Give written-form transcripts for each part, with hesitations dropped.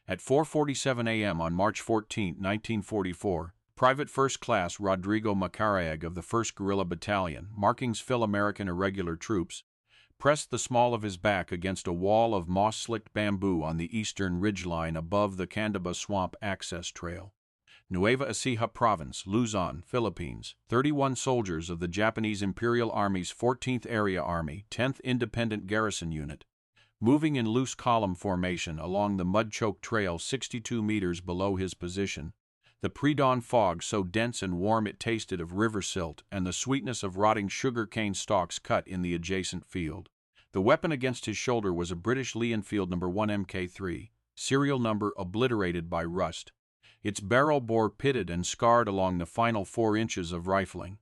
At 4:47 a.m. on March 14, 1944, Private First Class Rodrigo Macaraeg of the 1st Guerrilla Battalion, Marking's Phil-American Irregular Troops, pressed the small of his back against a wall of moss-slicked bamboo on the eastern ridgeline above the Candaba Swamp Access Trail. Nueva Ecija Province, Luzon, Philippines. 31 soldiers of the Japanese Imperial Army's 14th Area Army, 10th Independent Garrison Unit, moving in loose column formation along the mud-choked trail 62 meters below his position. The pre-dawn fog so dense and warm it tasted of river silt and the sweetness of rotting sugar cane stalks cut in the adjacent field. The weapon against his shoulder was a British Lee Enfield No. 1 Mk3, serial number obliterated by rust. Its barrel bore pitted and scarred along the final 4 inches of rifling.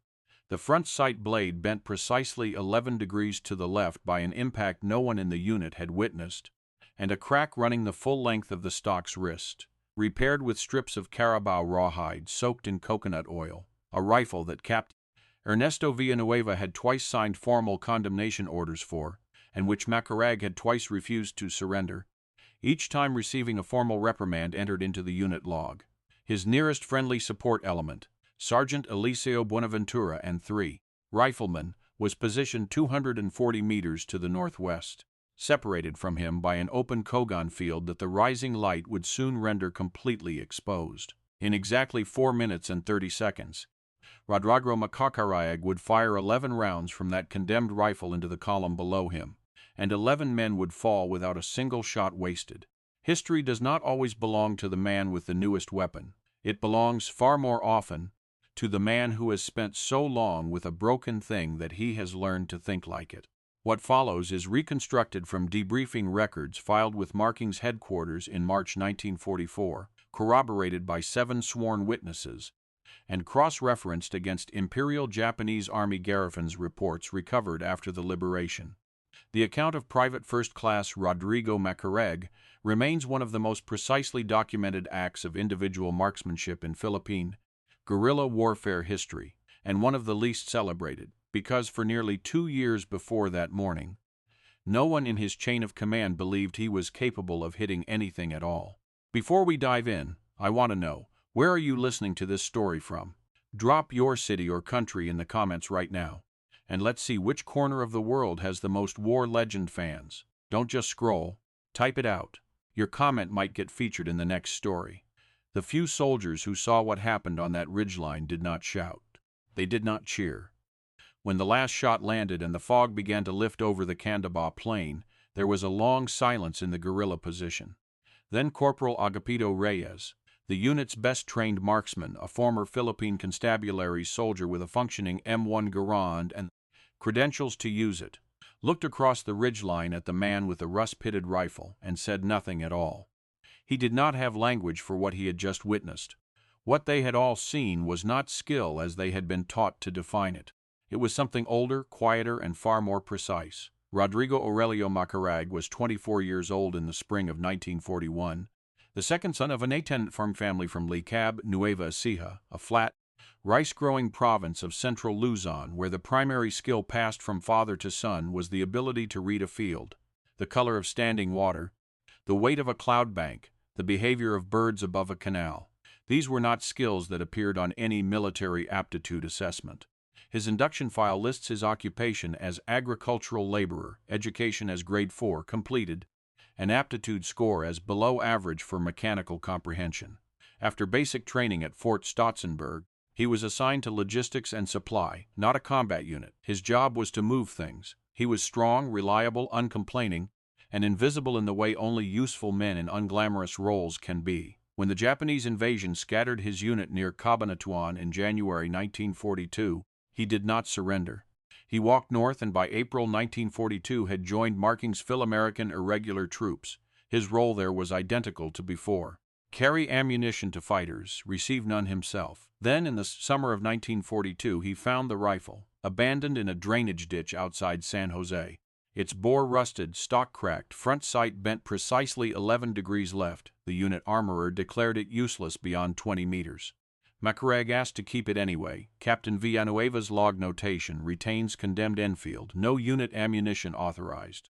The front sight blade bent precisely 11 degrees to the left by an impact no one in the unit had witnessed, and a crack running the full length of the stock's wrist, repaired with strips of carabao rawhide soaked in coconut oil, a rifle that Captain Ernesto Villanueva had twice signed formal condemnation orders for, and which Macaraeg had twice refused to surrender, each time receiving a formal reprimand entered into the unit log. His nearest friendly support element, Sergeant Eliseo Buenaventura and 3 riflemen, was positioned 240 meters to the northwest, separated from him by an open Kogan field that the rising light would soon render completely exposed. In exactly 4 minutes and 30 seconds, Rodrigo Macaraeg would fire 11 rounds from that condemned rifle into the column below him, and 11 men would fall without a single shot wasted. History does not always belong to the man with the newest weapon. It belongs far more often to the man who has spent so long with a broken thing that he has learned to think like it. What follows is reconstructed from debriefing records filed with Marking's headquarters in March 1944, corroborated by 7 sworn witnesses, and cross-referenced against Imperial Japanese Army garrisons reports recovered after the liberation. The account of Private First Class Rodrigo Macaraeg remains one of the most precisely documented acts of individual marksmanship in Philippine guerrilla warfare history, and one of the least celebrated, because for nearly 2 years before that morning, no one in his chain of command believed he was capable of hitting anything at all. Before we dive in, I want to know, where are you listening to this story from? Drop your city or country in the comments right now, and let's see which corner of the world has the most war legend fans. Don't just scroll, type it out. Your comment might get featured in the next story. The few soldiers who saw what happened on that ridgeline did not shout. They did not cheer. When the last shot landed and the fog began to lift over the Candaba plain, there was a long silence in the guerrilla position. Then Corporal Agapito Reyes, the unit's best-trained marksman, a former Philippine constabulary soldier with a functioning M1 Garand and credentials to use it, looked across the ridgeline at the man with the rust-pitted rifle and said nothing at all. He did not have language for what he had just witnessed. What they had all seen was not skill as they had been taught to define it. It was something older, quieter, and far more precise. Rodrigo Aurelio Macaraeg was 24 years old in the spring of 1941, the second son of an A-tenant farm family from Licab, Nueva Ecija, a flat, rice-growing province of central Luzon where the primary skill passed from father to son was the ability to read a field, the color of standing water, the weight of a cloud bank, the behavior of birds above a canal. These were not skills that appeared on any military aptitude assessment. His induction file lists his occupation as agricultural laborer, education as grade 4 completed, and aptitude score as below average for mechanical comprehension. After basic training at Fort Stotzenberg, he was assigned to logistics and supply, not a combat unit. His job was to move things. He was strong, reliable, uncomplaining, and invisible in the way only useful men in unglamorous roles can be. When the Japanese invasion scattered his unit near Cabanatuan in January 1942, he did not surrender. He walked north and by April 1942 had joined Marking's Phil-American Irregular Troops. His role there was identical to before. Carry ammunition to fighters, receive none himself. Then, in the summer of 1942, he found the rifle, abandoned in a drainage ditch outside San Jose. Its bore rusted, stock cracked, front sight bent precisely 11 degrees left. The unit armorer declared it useless beyond 20 meters. Macaraeg asked to keep it anyway. Captain Villanueva's log notation retains condemned Enfield, no unit ammunition authorized.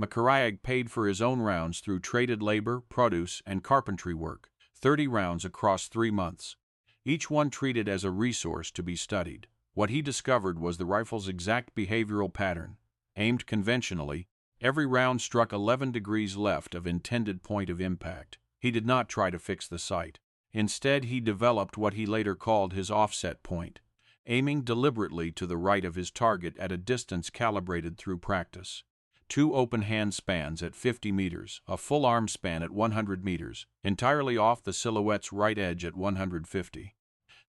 WWII paid for his own rounds through traded labor, produce, and carpentry work, 30 rounds across 3 months, each one treated as a resource to be studied. What he discovered was the rifle's exact behavioral pattern. Aimed conventionally, every round struck 11 degrees left of intended point of impact. He did not try to fix the sight. Instead, he developed what he later called his offset point, aiming deliberately to the right of his target at a distance calibrated through practice. 2 open hand spans at 50 meters, a full arm span at 100 meters, entirely off the silhouette's right edge at 150.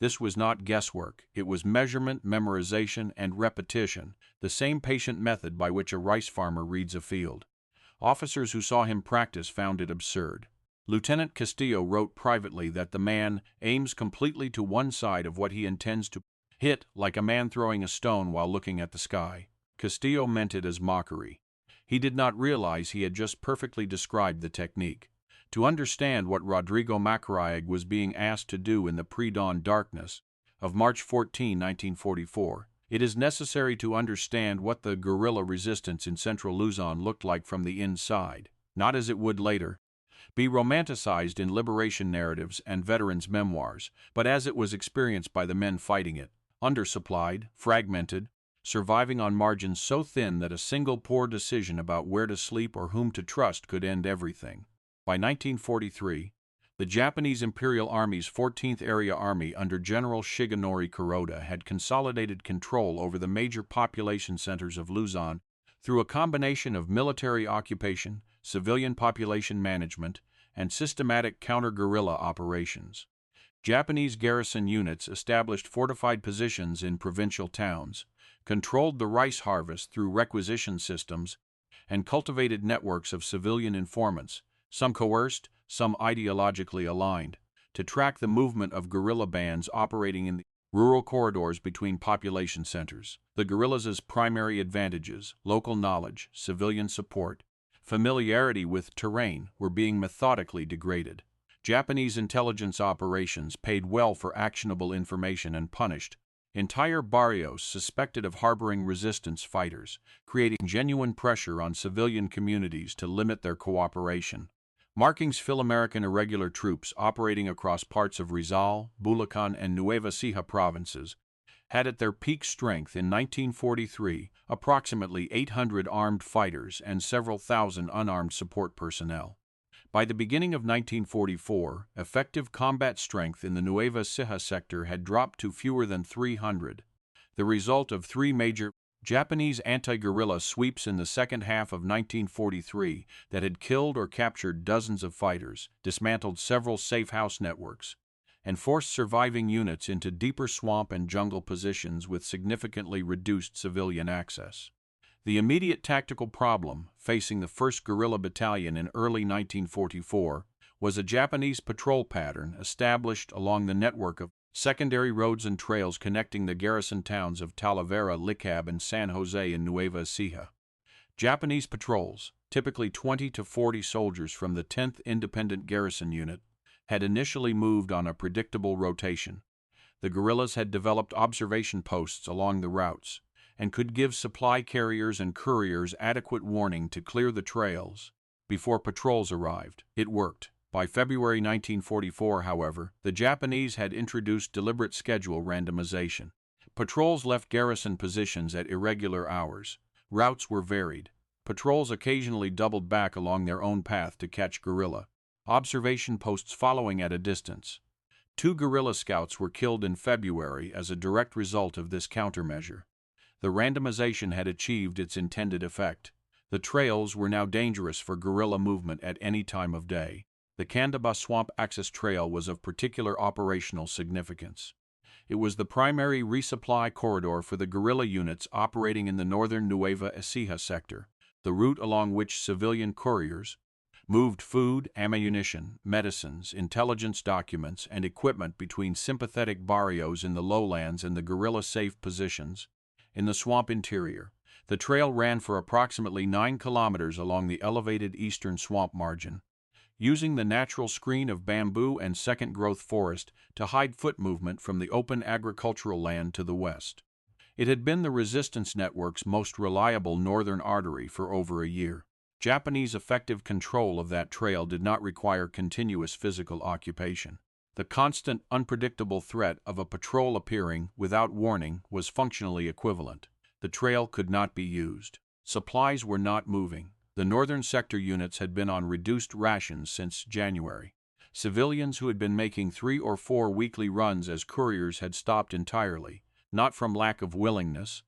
This was not guesswork, it was measurement, memorization, and repetition, the same patient method by which a rice farmer reads a field. Officers who saw him practice found it absurd. Lieutenant Castillo wrote privately that the man aims completely to one side of what he intends to hit, like a man throwing a stone while looking at the sky. Castillo meant it as mockery. He did not realize he had just perfectly described the technique. To understand what Rodrigo Macaraig was being asked to do in the pre-dawn darkness of March 14, 1944, it is necessary to understand what the guerrilla resistance in central Luzon looked like from the inside, not as it would later be romanticized in liberation narratives and veterans' memoirs, but as it was experienced by the men fighting it, undersupplied, fragmented, surviving on margins so thin that a single poor decision about where to sleep or whom to trust could end everything. By 1943, the Japanese Imperial Army's 14th Area Army under General Shigenori Kuroda had consolidated control over the major population centers of Luzon through a combination of military occupation, civilian population management, and systematic counter-guerrilla operations. Japanese garrison units established fortified positions in provincial towns, controlled the rice harvest through requisition systems, and cultivated networks of civilian informants, some coerced, some ideologically aligned, to track the movement of guerrilla bands operating in the rural corridors between population centers. The guerrillas' primary advantages, local knowledge, civilian support, familiarity with terrain, were being methodically degraded. Japanese intelligence operations paid well for actionable information and punished entire barrios suspected of harboring resistance fighters, creating genuine pressure on civilian communities to limit their cooperation. Marking's Phil-American irregular troops operating across parts of Rizal, Bulacan, and Nueva Ecija provinces had at their peak strength in 1943 approximately 800 armed fighters and several thousand unarmed support personnel. By the beginning of 1944, effective combat strength in the Nueva Ecija sector had dropped to fewer than 300, the result of 3 major Japanese anti-guerrilla sweeps in the second half of 1943 that had killed or captured dozens of fighters, dismantled several safe house networks, and forced surviving units into deeper swamp and jungle positions with significantly reduced civilian access. The immediate tactical problem facing the 1st Guerrilla Battalion in early 1944 was a Japanese patrol pattern established along the network of secondary roads and trails connecting the garrison towns of Talavera, Licab, and San Jose in Nueva Ecija. Japanese patrols, typically 20 to 40 soldiers from the 10th Independent Garrison Unit, had initially moved on a predictable rotation. The guerrillas had developed observation posts along the routes and could give supply carriers and couriers adequate warning to clear the trails before patrols arrived. It worked. By February 1944, however, the Japanese had introduced deliberate schedule randomization. Patrols left garrison positions at irregular hours. Routes were varied. Patrols occasionally doubled back along their own path to catch guerrilla. Observation posts following at a distance. 2 guerrilla scouts were killed in February as a direct result of this countermeasure. The randomization had achieved its intended effect. The trails were now dangerous for guerrilla movement at any time of day. The Candaba Swamp Access Trail was of particular operational significance. It was the primary resupply corridor for the guerrilla units operating in the northern Nueva Ecija sector, the route along which civilian couriers moved food, ammunition, medicines, intelligence documents, and equipment between sympathetic barrios in the lowlands and the guerrilla-safe positions in the swamp interior. The trail ran for approximately 9 kilometers along the elevated eastern swamp margin, using the natural screen of bamboo and second-growth forest to hide foot movement from the open agricultural land to the west. It had been the resistance network's most reliable northern artery for over a year. Japanese effective control of that trail did not require continuous physical occupation. The constant, unpredictable threat of a patrol appearing without warning was functionally equivalent. The trail could not be used. Supplies were not moving. The northern sector units had been on reduced rations since January. Civilians who had been making 3 or 4 weekly runs as couriers had stopped entirely, not from lack of willingness,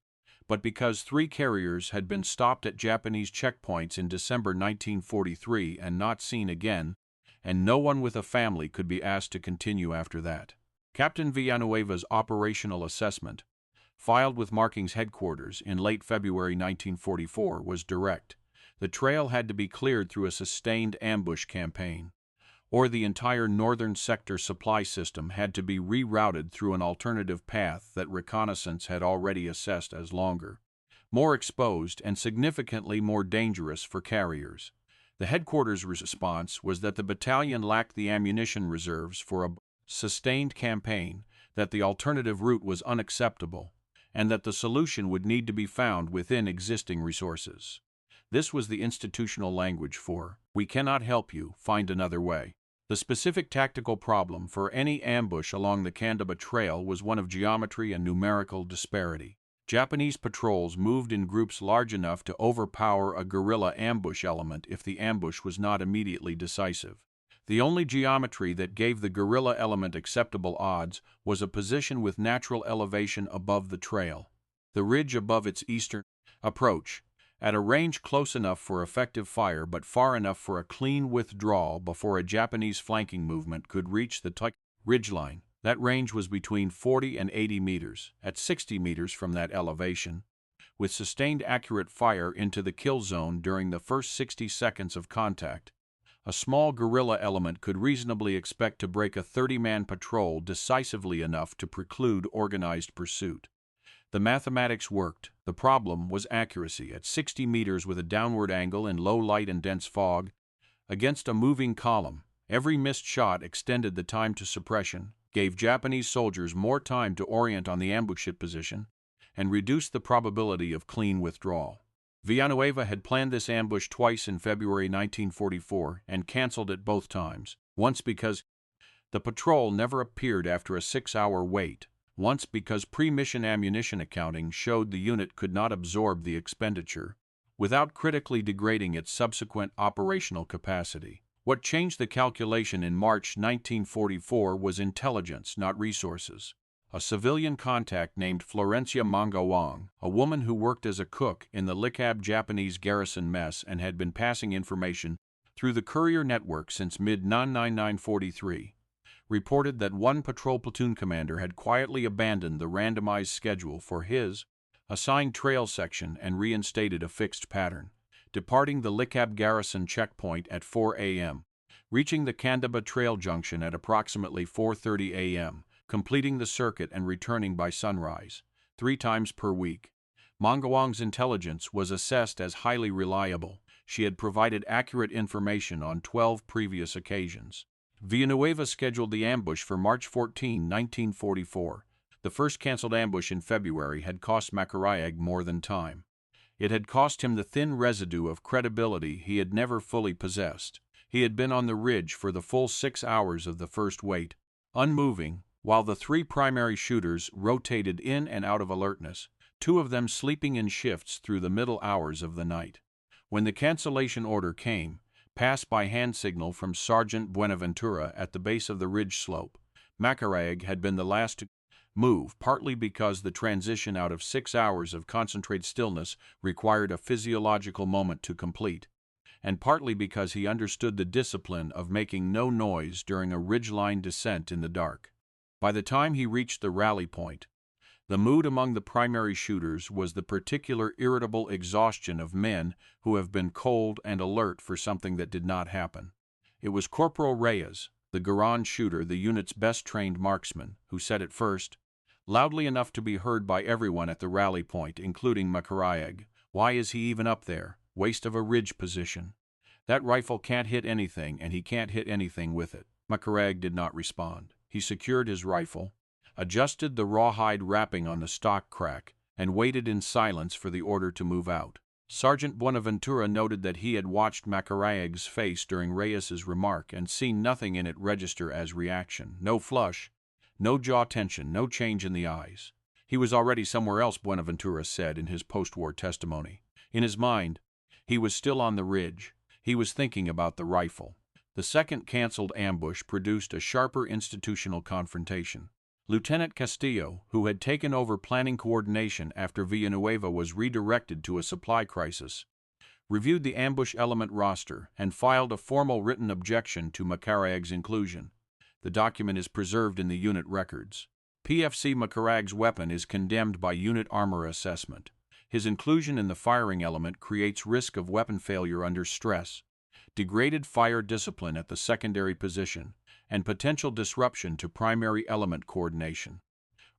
but because 3 carriers had been stopped at Japanese checkpoints in December 1943 and not seen again, and no one with a family could be asked to continue after that. Captain Villanueva's operational assessment, filed with Markings headquarters in late February 1944, was direct. The trail had to be cleared through a sustained ambush campaign, or the entire northern sector supply system had to be rerouted through an alternative path that reconnaissance had already assessed as longer, more exposed, and significantly more dangerous for carriers. The headquarters' response was that the battalion lacked the ammunition reserves for a sustained campaign, that the alternative route was unacceptable, and that the solution would need to be found within existing resources. This was the institutional language for, "We cannot help you, find another way." The specific tactical problem for any ambush along the Candaba Trail was one of geometry and numerical disparity. Japanese patrols moved in groups large enough to overpower a guerrilla ambush element if the ambush was not immediately decisive. The only geometry that gave the guerrilla element acceptable odds was a position with natural elevation above the trail, the ridge above its eastern approach, at a range close enough for effective fire but far enough for a clean withdrawal before a Japanese flanking movement could reach the ridgeline. That range was between 40 and 80 meters, at 60 meters from that elevation, with sustained accurate fire into the kill zone during the first 60 seconds of contact. A small guerrilla element could reasonably expect to break a 30-man patrol decisively enough to preclude organized pursuit. The mathematics worked. The problem was accuracy at 60 meters with a downward angle in low light and dense fog, against a moving column. Every missed shot extended the time to suppression, gave Japanese soldiers more time to orient on the ambush position, and reduced the probability of clean withdrawal. Villanueva had planned this ambush twice in February 1944 and canceled it both times, once because the patrol never appeared after a 6-hour wait, once because pre-mission ammunition accounting showed the unit could not absorb the expenditure without critically degrading its subsequent operational capacity. What changed the calculation in March 1944 was intelligence, not resources. A civilian contact named Florencia Mangawang, a woman who worked as a cook in the Likab Japanese garrison mess and had been passing information through the courier network since mid-1943, reported that one patrol platoon commander had quietly abandoned the randomized schedule for his assigned trail section and reinstated a fixed pattern, departing the Likab garrison checkpoint at 4 a.m., reaching the Candaba Trail junction at approximately 4:30 a.m., completing the circuit and returning by sunrise, 3 times per week. Mangawang's intelligence was assessed as highly reliable. She had provided accurate information on 12 previous occasions. Villanueva scheduled the ambush for March 14, 1944. The first canceled ambush in February had cost WWII more than time. It had cost him the thin residue of credibility he had never fully possessed. He had been on the ridge for the full 6 hours of the first wait, unmoving, while the 3 primary shooters rotated in and out of alertness, 2 of them sleeping in shifts through the middle hours of the night. When the cancellation order came, passed by hand signal from Sergeant Buenaventura at the base of the ridge slope, WWII had been the last to move, partly because the transition out of 6 hours of concentrated stillness required a physiological moment to complete, and partly because he understood the discipline of making no noise during a ridgeline descent in the dark. By the time he reached the rally point, the mood among the primary shooters was the particular irritable exhaustion of men who have been cold and alert for something that did not happen. It was Corporal Reyes, the Garand shooter, the unit's best-trained marksman, who said it first, loudly enough to be heard by everyone at the rally point, including WWII, "Why is he even up there? Waste of a ridge position. That rifle can't hit anything, and he can't hit anything with it." WWII did not respond. He secured his rifle, adjusted the rawhide wrapping on the stock crack, and waited in silence for the order to move out. Sergeant Buenaventura noted that he had watched Macaraeg's face during Reyes's remark and seen nothing in it register as reaction. No flush, no jaw tension, no change in the eyes. He was already somewhere else, Buenaventura said in his post-war testimony. In his mind, he was still on the ridge. He was thinking about the rifle. The second canceled ambush produced a sharper institutional confrontation. Lieutenant Castillo, who had taken over planning coordination after Villanueva was redirected to a supply crisis, reviewed the ambush element roster and filed a formal written objection to Macaraeg's inclusion. The document is preserved in the unit records. PFC Macaraeg's weapon is condemned by unit armor assessment. His inclusion in the firing element creates risk of weapon failure under stress, degraded fire discipline at the secondary position, and potential disruption to primary element coordination.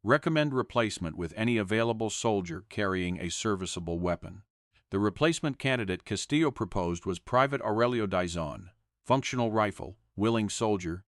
Recommend replacement with any available soldier carrying a serviceable weapon. The replacement candidate Castillo proposed was Private Aurelio Dizon, functional rifle, willing soldier,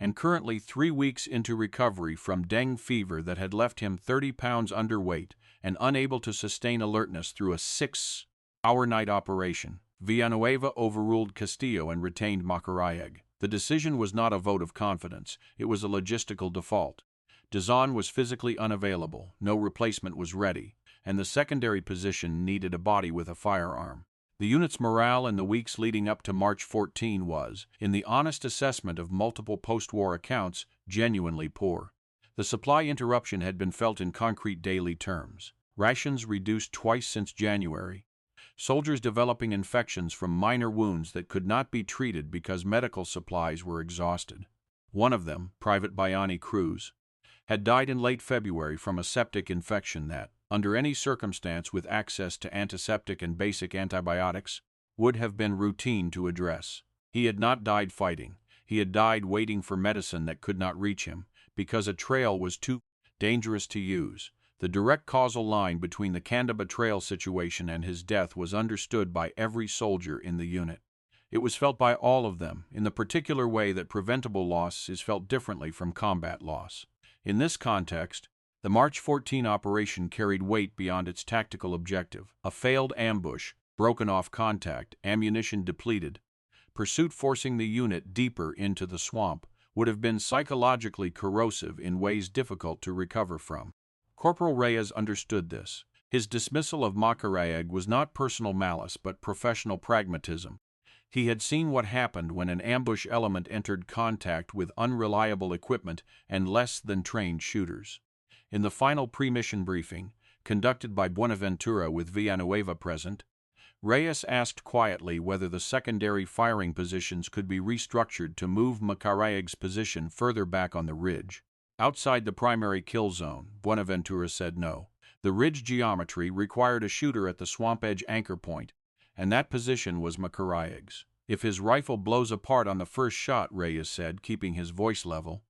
and currently 3 weeks into recovery from dengue fever that had left him 30 pounds underweight and unable to sustain alertness through a 6-hour night operation. Villanueva overruled Castillo and retained Macaraeg. The decision was not a vote of confidence, it was a logistical default. Dizon was physically unavailable, no replacement was ready, and the secondary position needed a body with a firearm. The unit's morale in the weeks leading up to March 14 was, in the honest assessment of multiple post-war accounts, genuinely poor. The supply interruption had been felt in concrete daily terms. Rations reduced twice since January. Soldiers developing infections from minor wounds that could not be treated because medical supplies were exhausted. One of them, Private Bayani Cruz, had died in late February from a septic infection that, under any circumstance with access to antiseptic and basic antibiotics, would have been routine to address. He had not died fighting. He had died waiting for medicine that could not reach him because a trail was too dangerous to use. The direct causal line between the Candaba Trail situation and his death was understood by every soldier in the unit. It was felt by all of them in the particular way that preventable loss is felt differently from combat loss. In this context, the March 14 operation carried weight beyond its tactical objective. A failed ambush, broken off contact, ammunition depleted, pursuit forcing the unit deeper into the swamp, would have been psychologically corrosive in ways difficult to recover from. Corporal Reyes understood this. His dismissal of Macaraeg was not personal malice but professional pragmatism. He had seen what happened when an ambush element entered contact with unreliable equipment and less than trained shooters. In the final pre-mission briefing, conducted by Buenaventura with Villanueva present, Reyes asked quietly whether the secondary firing positions could be restructured to move Macaraeg's position further back on the ridge. Outside the primary kill zone, Buenaventura said no. The ridge geometry required a shooter at the swamp edge anchor point, and that position was Macaraeg's. If his rifle blows apart on the first shot, Reyes said, keeping his voice level,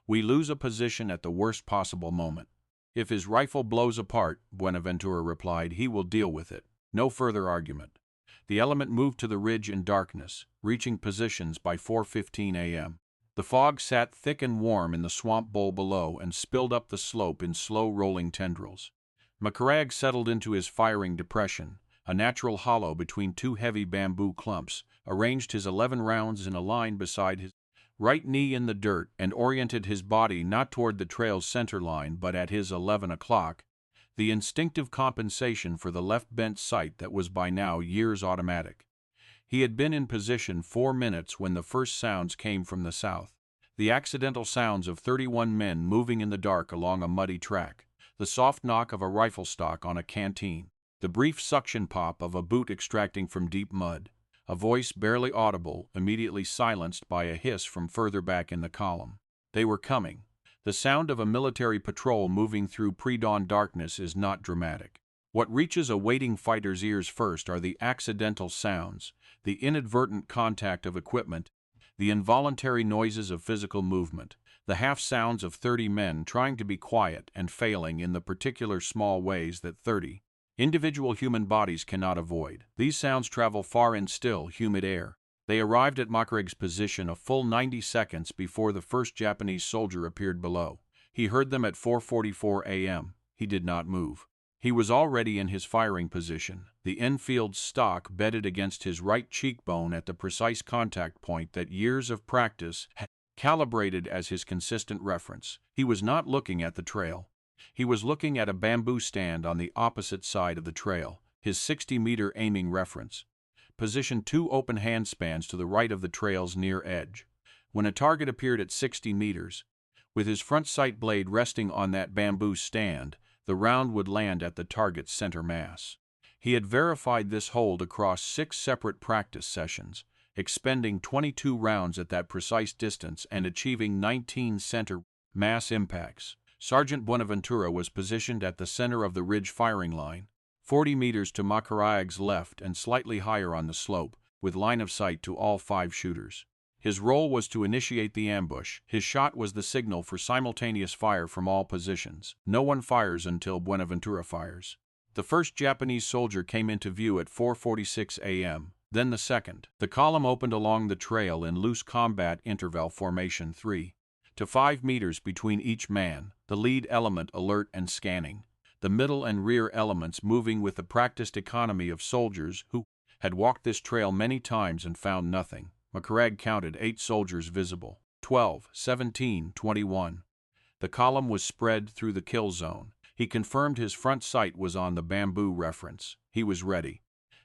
we lose a position at the worst possible moment. If his rifle blows apart, Buenaventura replied, he will deal with it. No further argument. The element moved to the ridge in darkness, reaching positions by 4:15 a.m. The fog sat thick and warm in the swamp bowl below and spilled up the slope in slow rolling tendrils. Macaraeg settled into his firing depression, a natural hollow between two heavy bamboo clumps, arranged his 11 rounds in a line beside his right knee in the dirt, and oriented his body not toward the trail's center line but at his 11 o'clock, the instinctive compensation for the left bent sight that was by now years automatic. He had been in position 4 minutes when the first sounds came from the south. The accidental sounds of 31 men moving in the dark along a muddy track, the soft knock of a rifle stock on a canteen, the brief suction pop of a boot extracting from deep mud, a voice barely audible, immediately silenced by a hiss from further back in the column. They were coming. The sound of a military patrol moving through pre-dawn darkness is not dramatic. What reaches a waiting fighter's ears first are the accidental sounds, the inadvertent contact of equipment, the involuntary noises of physical movement, the half-sounds of 30 men trying to be quiet and failing in the particular small ways that 30 individual human bodies cannot avoid. These sounds travel far in still, humid air. They arrived at Macaraeg's position a full 90 seconds before the first Japanese soldier appeared below. He heard them at 4:44 a.m. He did not move. He was already in his firing position, the infield stock bedded against his right cheekbone at the precise contact point that years of practice had calibrated as his consistent reference. He was not looking at the trail. He was looking at a bamboo stand on the opposite side of the trail, his 60-meter aiming reference. Positioned 2 open handspans to the right of the trail's near edge. When a target appeared at 60 meters, with his front sight blade resting on that bamboo stand, the round would land at the target's center mass. He had verified this hold across 6 separate practice sessions, expending 22 rounds at that precise distance and achieving 19 center mass impacts. Sergeant Buenaventura was positioned at the center of the ridge firing line, 40 meters to Macaraig's left and slightly higher on the slope, with line of sight to all 5 shooters. His role was to initiate the ambush. His shot was the signal for simultaneous fire from all positions. No one fires until Buenaventura fires. The first Japanese soldier came into view at 4:46 a.m., then the second. The column opened along the trail in loose combat interval formation 3 to 5 meters between each man, the lead element alert and scanning, the middle and rear elements moving with the practiced economy of soldiers who had walked this trail many times and found nothing. Macaraig counted 8 soldiers visible. 12, 17, 21. The column was spread through the kill zone. He confirmed his front sight was on the bamboo reference. He was ready.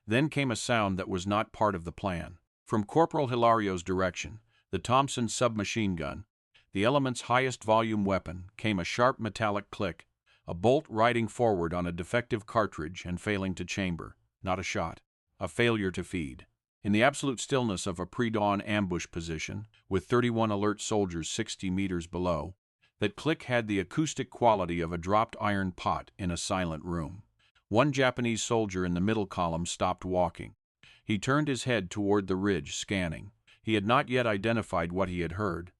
Then came a sound that was not part of the plan. From Corporal Hilario's direction, the Thompson submachine gun, the element's highest volume weapon, came a sharp metallic click, a bolt riding forward on a defective cartridge and failing to chamber. Not a shot. A failure to feed. In the absolute stillness of a pre-dawn ambush position, with 31 alert soldiers 60 meters below, that click had the acoustic quality of a dropped iron pot in a silent room. One Japanese soldier in the middle column stopped walking. He turned his head toward the ridge, scanning. He had not yet identified what he had heard,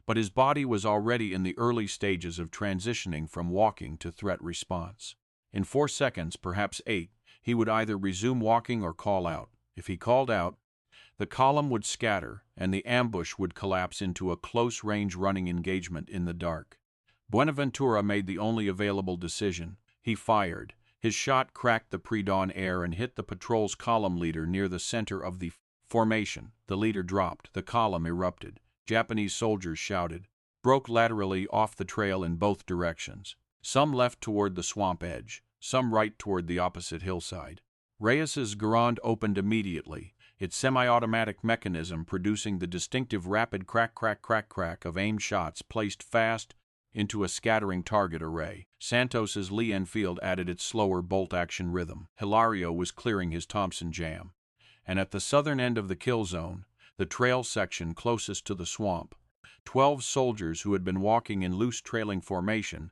but his body was already in the early stages of transitioning from walking to threat response. In 4 seconds, perhaps 8, he would either resume walking or call out. If he called out, the column would scatter and the ambush would collapse into a close-range running engagement in the dark. Buenaventura made the only available decision. He fired. His shot cracked the pre-dawn air and hit the patrol's column leader near the center of the formation. The leader dropped. The column erupted. Japanese soldiers shouted, broke laterally off the trail in both directions. Some left toward the swamp edge, some right toward the opposite hillside. Reyes's Garand opened immediately, its semi-automatic mechanism producing the distinctive rapid crack-crack-crack-crack of aimed shots placed fast into a scattering target array. Santos's Lee Enfield added its slower bolt-action rhythm. Hilario was clearing his Thompson jam. And at the southern end of the kill zone, the trail section closest to the swamp, 12 soldiers who had been walking in loose trailing formation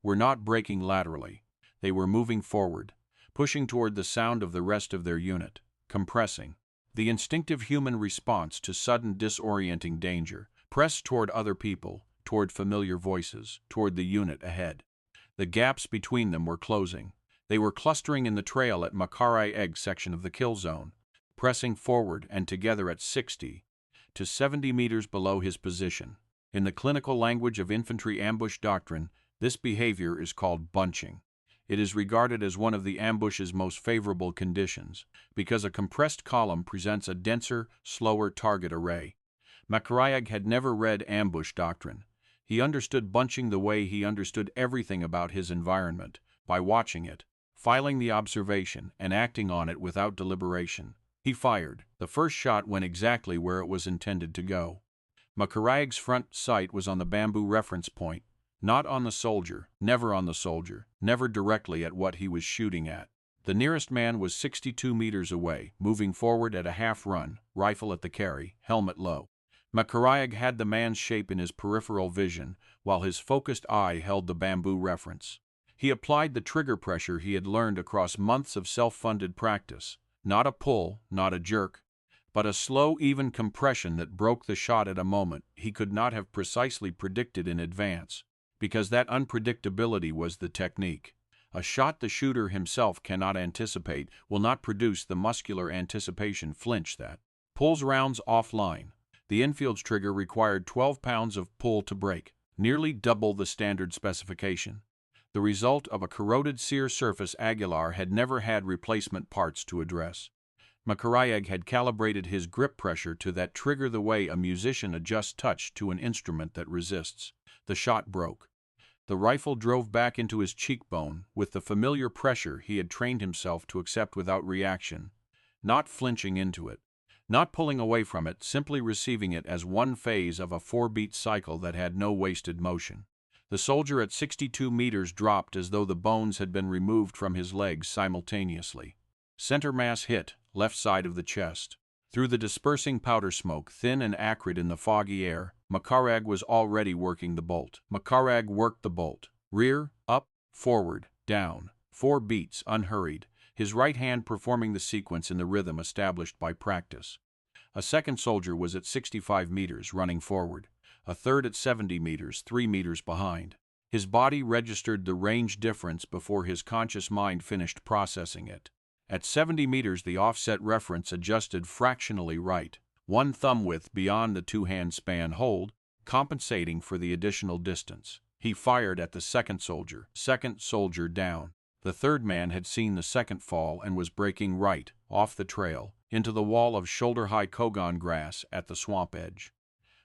were not breaking laterally. They were moving forward, pushing toward the sound of the rest of their unit, compressing. The instinctive human response to sudden disorienting danger, pressed toward other people, toward familiar voices, toward the unit ahead. The gaps between them were closing. They were clustering in the trail at Macaraig's section of the kill zone, pressing forward and together at 60 to 70 meters below his position. In the clinical language of infantry ambush doctrine, this behavior is called bunching. It is regarded as one of the ambush's most favorable conditions, because a compressed column presents a denser, slower target array. Macaraig had never read ambush doctrine. He understood bunching the way he understood everything about his environment, by watching it, filing the observation, and acting on it without deliberation. He fired. The first shot went exactly where it was intended to go. Macaraig's front sight was on the bamboo reference point, not on the soldier, never directly at what he was shooting at. The nearest man was 62 meters away, moving forward at a half-run, rifle at the carry, helmet low. Macaraig had the man's shape in his peripheral vision, while his focused eye held the bamboo reference. He applied the trigger pressure he had learned across months of self-funded practice. Not a pull, not a jerk, but a slow, even compression that broke the shot at a moment he could not have precisely predicted in advance, because that unpredictability was the technique. A shot the shooter himself cannot anticipate will not produce the muscular anticipation flinch that pulls rounds offline. The infield's trigger required 12 pounds of pull to break, nearly double the standard specification. the result of a corroded sear surface Aguilar had never had replacement parts to address. WWII had calibrated his grip pressure to that trigger the way a musician adjusts touch to an instrument that resists. The shot broke. The rifle drove back into his cheekbone with the familiar pressure he had trained himself to accept without reaction, not flinching into it, not pulling away from it, simply receiving it as one phase of a 4-beat cycle that had no wasted motion. The soldier at 62 meters dropped as though the bones had been removed from his legs simultaneously. Center mass hit, left side of the chest. Through the dispersing powder smoke, thin and acrid in the foggy air, WWII was already working the bolt. WWII worked the bolt. Rear, up, forward, down. 4 beats, unhurried, his right hand performing the sequence in the rhythm established by practice. A second soldier was at 65 meters, running forward. A third at 70 meters, 3 meters behind. His body registered the range difference before his conscious mind finished processing it. At 70 meters, the offset reference adjusted fractionally right, 1 thumb width beyond the 2-hand span hold, compensating for the additional distance. He fired at the second soldier down. The third man had seen the second fall and was breaking right, off the trail, into the wall of shoulder-high kogan grass at the swamp edge.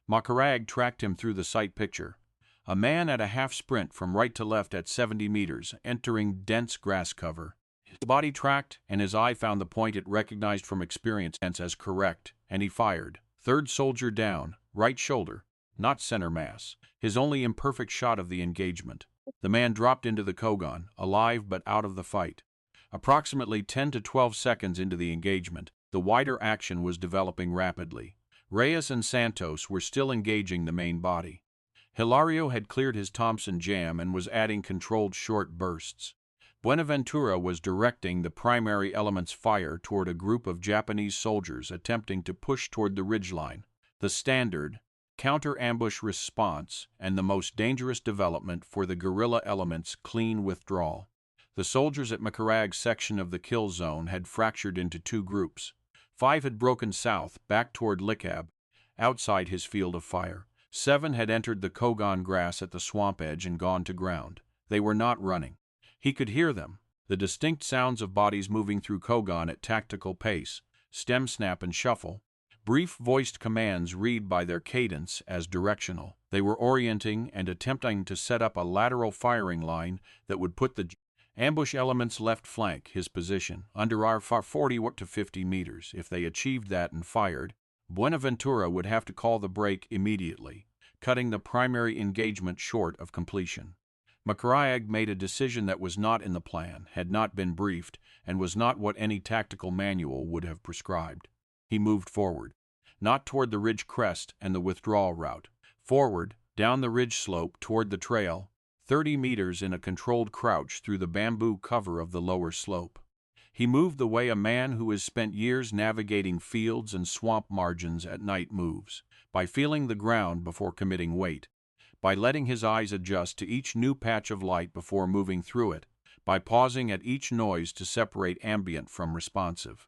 WWII tracked him through the sight picture. A man at a half sprint from right to left at 70 meters, entering dense grass cover. His body tracked, and his eye found the point it recognized from experience as correct, and he fired. Third soldier down, right shoulder, not center mass, his only imperfect shot of the engagement. The man dropped into the kogan, alive but out of the fight. Approximately 10 to 12 seconds into the engagement, the wider action was developing rapidly. Reyes and Santos were still engaging the main body. Hilario had cleared his Thompson jam and was adding controlled short bursts. Buenaventura was directing the primary element's fire toward a group of Japanese soldiers attempting to push toward the ridgeline, the standard counter-ambush response and the most dangerous development for the guerrilla element's clean withdrawal. The soldiers at WWII's section of the kill zone had fractured into 2 groups. 5 had broken south, back toward Licab, outside his field of fire. 7 had entered the kogan grass at the swamp edge and gone to ground. They were not running. He could hear them, the distinct sounds of bodies moving through kogan at tactical pace, stem snap and shuffle. Brief voiced commands read by their cadence as directional. They were orienting and attempting to set up a lateral firing line that would put the ambush element's left flank, his position, under our 40 to 50 meters. If they achieved that and fired, Buenaventura would have to call the break immediately, cutting the primary engagement short of completion. WWII made a decision that was not in the plan, had not been briefed, and was not what any tactical manual would have prescribed. He moved forward, not toward the ridge crest and the withdrawal route, forward, down the ridge slope toward the trail, 30 meters in a controlled crouch through the bamboo cover of the lower slope. He moved the way a man who has spent years navigating fields and swamp margins at night moves, by feeling the ground before committing weight, by letting his eyes adjust to each new patch of light before moving through it, by pausing at each noise to separate ambient from responsive.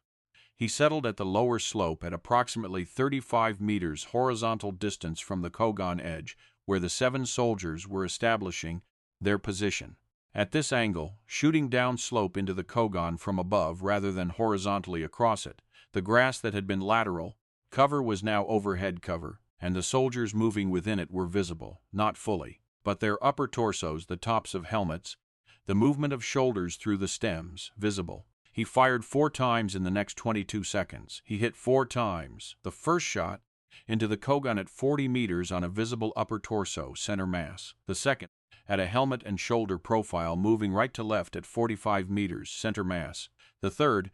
He settled at the lower slope at approximately 35 meters horizontal distance from the kogan edge, where the 7 soldiers were establishing their position. At this angle, shooting down slope into the kogan from above rather than horizontally across it, the grass that had been lateral cover was now overhead cover, and the soldiers moving within it were visible, not fully, but their upper torsos, the tops of helmets, the movement of shoulders through the stems, visible. He fired 4 times in the next 22 seconds. He hit 4 times. The first shot into the kogan at 40 meters on a visible upper torso, center mass. The second at a helmet and shoulder profile moving right to left at 45 meters, center mass. The third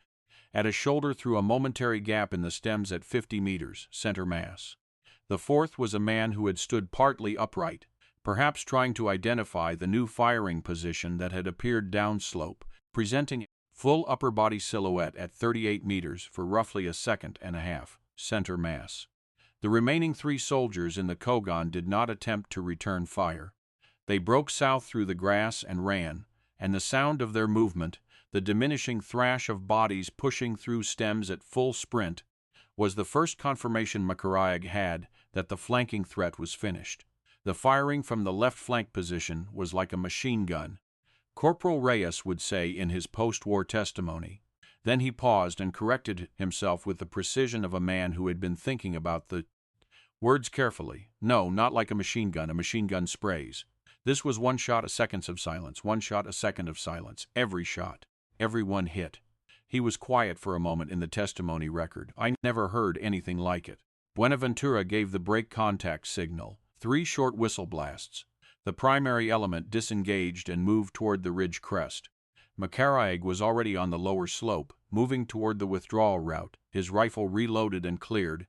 at a shoulder through a momentary gap in the stems at 50 meters, center mass. The fourth was a man who had stood partly upright, perhaps trying to identify the new firing position that had appeared downslope, presenting full upper body silhouette at 38 meters for roughly a second and a half, center mass. The remaining 3 soldiers in the kogan did not attempt to return fire. They broke south through the grass and ran, and the sound of their movement, the diminishing thrash of bodies pushing through stems at full sprint, was the first confirmation WWII had that the flanking threat was finished. The firing from the left flank position was like a machine gun, Corporal Reyes would say in his post-war testimony. Then he paused and corrected himself with the precision of a man who had been thinking about the words carefully. No, not like a machine gun sprays. This was one shot, a second of silence, one shot, a second of silence, every shot, every one hit. He was quiet for a moment in the testimony record. I never heard anything like it. Buenaventura gave the break contact signal. 3 short whistle blasts. The primary element disengaged and moved toward the ridge crest. Macaraeg was already on the lower slope, moving toward the withdrawal route, his rifle reloaded and cleared,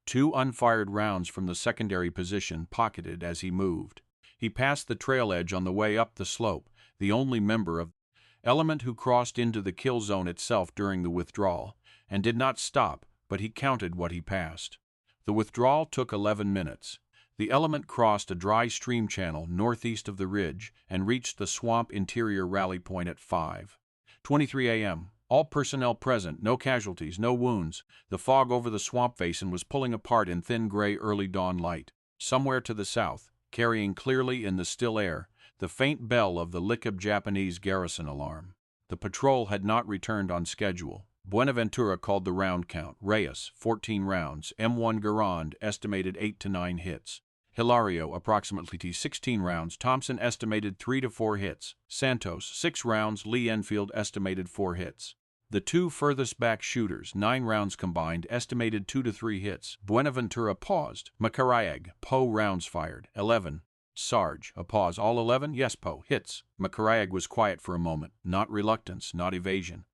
2 unfired rounds from the secondary position pocketed as he moved. He passed the trail edge on the way up the slope, the only member of the element who crossed into the kill zone itself during the withdrawal, and did not stop, but he counted what he passed. The withdrawal took 11 minutes. The element crossed a dry stream channel northeast of the ridge and reached the swamp interior rally point at 5:23 a.m. All personnel present, no casualties, no wounds. The fog over the swamp basin was pulling apart in thin gray early dawn light. Somewhere to the south, carrying clearly in the still air, the faint bell of the Likab Japanese garrison alarm. The patrol had not returned on schedule. Buenaventura called the round count. Reyes, 14 rounds. M1 Garand, estimated 8 to 9 hits. Hilario, approximately 16 rounds. Thompson, estimated 3 to 4 hits. Santos, 6 rounds. Lee Enfield, estimated 4 hits. The 2 furthest back shooters, 9 rounds combined, estimated 2 to 3 hits. Buenaventura paused. Macaraeg, Poe rounds fired. 11. Sarge, a pause. All 11? Yes, Poe. Hits. Macaraeg was quiet for a moment. Not reluctance, not evasion,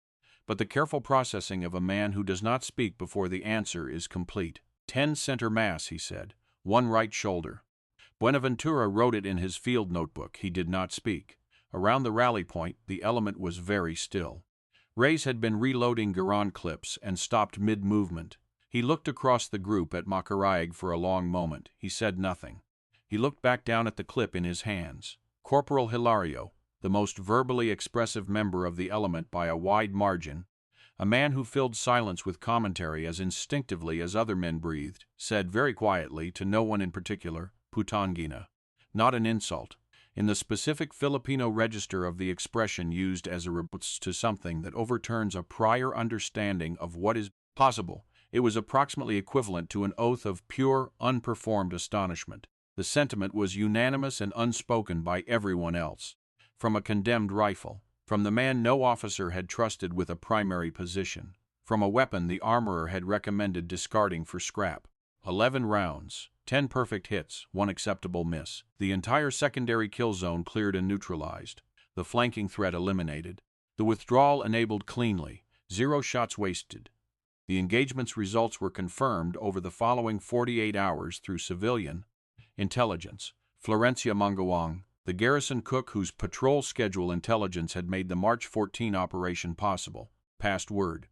but the careful processing of a man who does not speak before the answer is complete. 10 center mass, he said. 1 right shoulder. Buenaventura wrote it in his field notebook. He did not speak. Around the rally point, the element was very still. Reyes had been reloading Garand clips and stopped mid-movement. He looked across the group at Macaraeg for a long moment. He said nothing. He looked back down at the clip in his hands. Corporal Hilario, the most verbally expressive member of the element by a wide margin, a man who filled silence with commentary as instinctively as other men breathed, said very quietly to no one in particular, Putangina. Not an insult. In the specific Filipino register of the expression used as a response to something that overturns a prior understanding of what is possible, it was approximately equivalent to an oath of pure, unperformed astonishment. The sentiment was unanimous and unspoken by everyone else. From a condemned rifle, from the man no officer had trusted with a primary position, from a weapon the armorer had recommended discarding for scrap. 11 rounds, 10 perfect hits, 1 acceptable miss. The entire secondary kill zone cleared and neutralized. The flanking threat eliminated. The withdrawal enabled cleanly. 0 shots wasted. The engagement's results were confirmed over the following 48 hours through civilian intelligence. Florencia Mangawang, the garrison cook whose patrol schedule intelligence had made the March 14 operation possible, passed word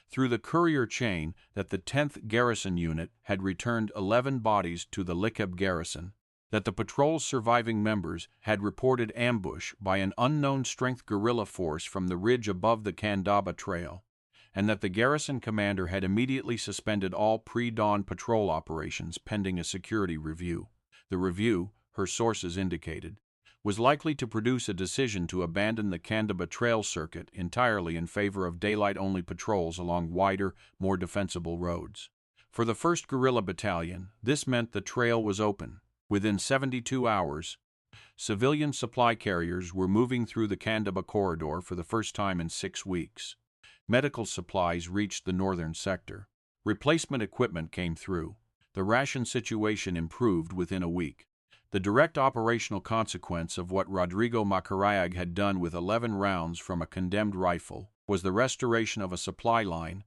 through the courier chain that the 10th Garrison Unit had returned 11 bodies to the Likab garrison, that the patrol's surviving members had reported ambush by an unknown strength guerrilla force from the ridge above the Candaba Trail, and that the garrison commander had immediately suspended all pre-dawn patrol operations pending a security review. The review, her sources indicated, was likely to produce a decision to abandon the Candaba Trail circuit entirely in favor of daylight-only patrols along wider, more defensible roads. For the 1st Guerrilla Battalion, this meant the trail was open. Within 72 hours, civilian supply carriers were moving through the Candaba corridor for the first time in 6 weeks. Medical supplies reached the northern sector. Replacement equipment came through. The ration situation improved within a week. The direct operational consequence of what Rodrigo Macaraeg had done with 11 rounds from a condemned rifle was the restoration of a supply line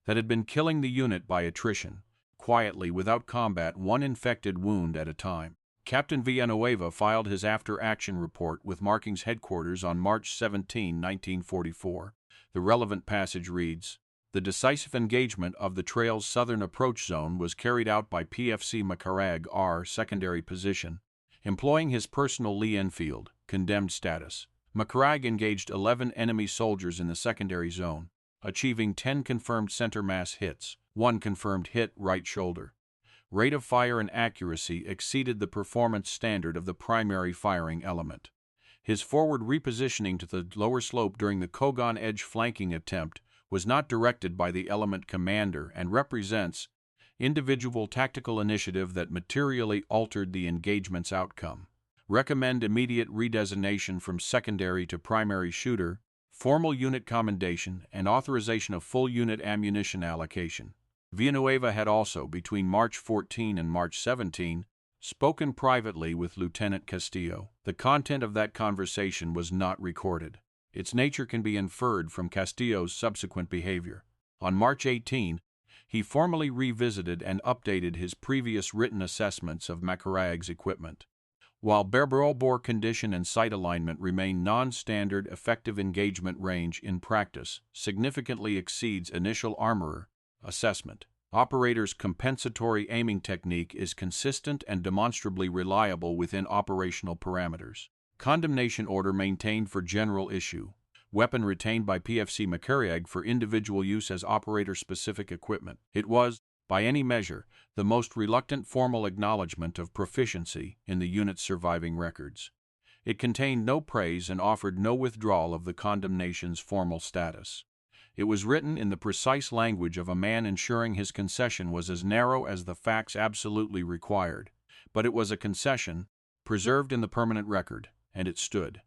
that had been killing the unit by attrition, quietly without combat, 1 infected wound at a time. Captain Villanueva filed his after-action report with Markings headquarters on March 17, 1944. The relevant passage reads, "The decisive engagement of the trail's southern approach zone was carried out by PFC Macaraeg R, secondary position, employing his personal Lee Enfield, condemned status. Macaraeg engaged 11 enemy soldiers in the secondary zone, achieving 10 confirmed center mass hits, 1 confirmed hit right shoulder. Rate of fire and accuracy exceeded the performance standard of the primary firing element. His forward repositioning to the lower slope during the Kogon Edge flanking attempt was not directed by the element commander and represents individual tactical initiative that materially altered the engagement's outcome. Recommend immediate redesignation from secondary to primary shooter, formal unit commendation, and authorization of full unit ammunition allocation. Villanueva had also, between March 14 and March 17, spoken privately with Lieutenant Castillo. The content of that conversation was not recorded. Its nature can be inferred from Castillo's subsequent behavior. On March 18, he formally revisited and updated his previous written assessments of Macaraeg's equipment. While barrel bore condition and sight alignment remain non-standard, effective engagement range in practice significantly exceeds initial armorer assessment. Operator's compensatory aiming technique is consistent and demonstrably reliable within operational parameters. Condemnation order maintained for general issue. Weapon retained by PFC Macaraeg for individual use as operator-specific equipment. It was, by any measure, the most reluctant formal acknowledgement of proficiency in the unit's surviving records. It contained no praise and offered no withdrawal of the condemnation's formal status. It was written in the precise language of a man ensuring his concession was as narrow as the facts absolutely required, but it was a concession, preserved in the permanent record, and it stood.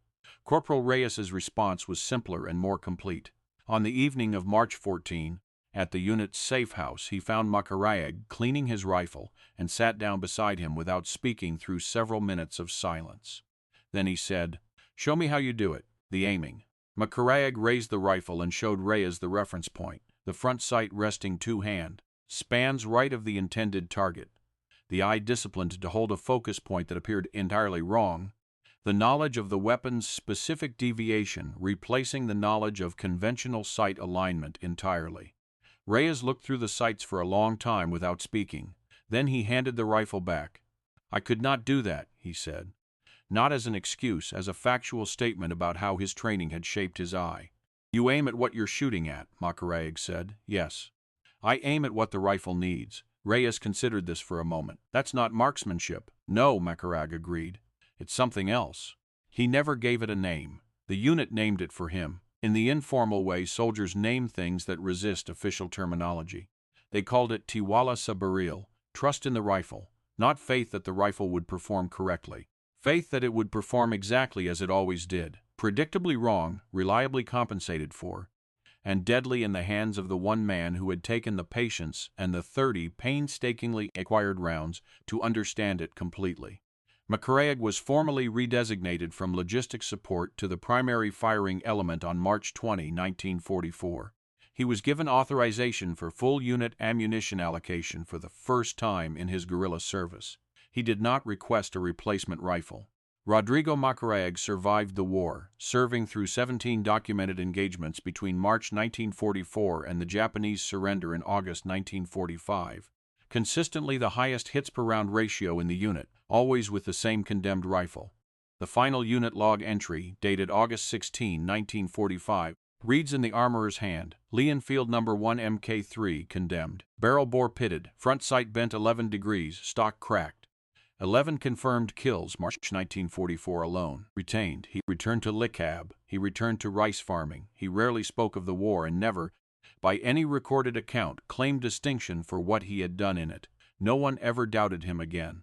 Corporal Reyes's response was simpler and more complete. On the evening of March 14, at the unit's safe house, he found Macaraeg cleaning his rifle and sat down beside him without speaking through several minutes of silence. Then he said, "Show me how you do it, the aiming." Macaraeg raised the rifle and showed Reyes the reference point, the front sight resting two-hand, spans right of the intended target, the eye disciplined to hold a focus point that appeared entirely wrong, the knowledge of the weapon's specific deviation replacing the knowledge of conventional sight alignment entirely. Reyes looked through the sights for a long time without speaking. Then he handed the rifle back. "I could not do that," he said. Not as an excuse, as a factual statement about how his training had shaped his eye. "You aim at what you're shooting at," Macaraeg said. "Yes." "I aim at what the rifle needs." Reyes considered this for a moment. "That's not marksmanship." "No," Macaraeg agreed. "It's something else." He never gave it a name. The unit named it for him. In the informal way soldiers name things that resist official terminology. They called it Tiwala sa Baril, trust in the rifle, not faith that the rifle would perform correctly. Faith that it would perform exactly as it always did, predictably wrong, reliably compensated for, and deadly in the hands of the one man who had taken the patience and the 30 painstakingly acquired rounds to understand it completely. Macaraeg was formally redesignated from logistic support to the primary firing element on March 20, 1944. He was given authorization for full unit ammunition allocation for the first time in his guerrilla service. He did not request a replacement rifle. Rodrigo Macaraeg survived the war, serving through 17 documented engagements between March 1944 and the Japanese surrender in August 1945. Consistently the highest hits per round ratio in the unit, always with the same condemned rifle. The final unit log entry, dated August 16, 1945, reads in the armorer's hand, Lee Enfield No. 1 Mk3 condemned. Barrel bore pitted, front sight bent 11 degrees, stock cracked. 11 confirmed kills, March 1944 alone. Retained. He returned to Licab. He returned to rice farming. He rarely spoke of the war and never, by any recorded account, claimed distinction for what he had done in it. No one ever doubted him again.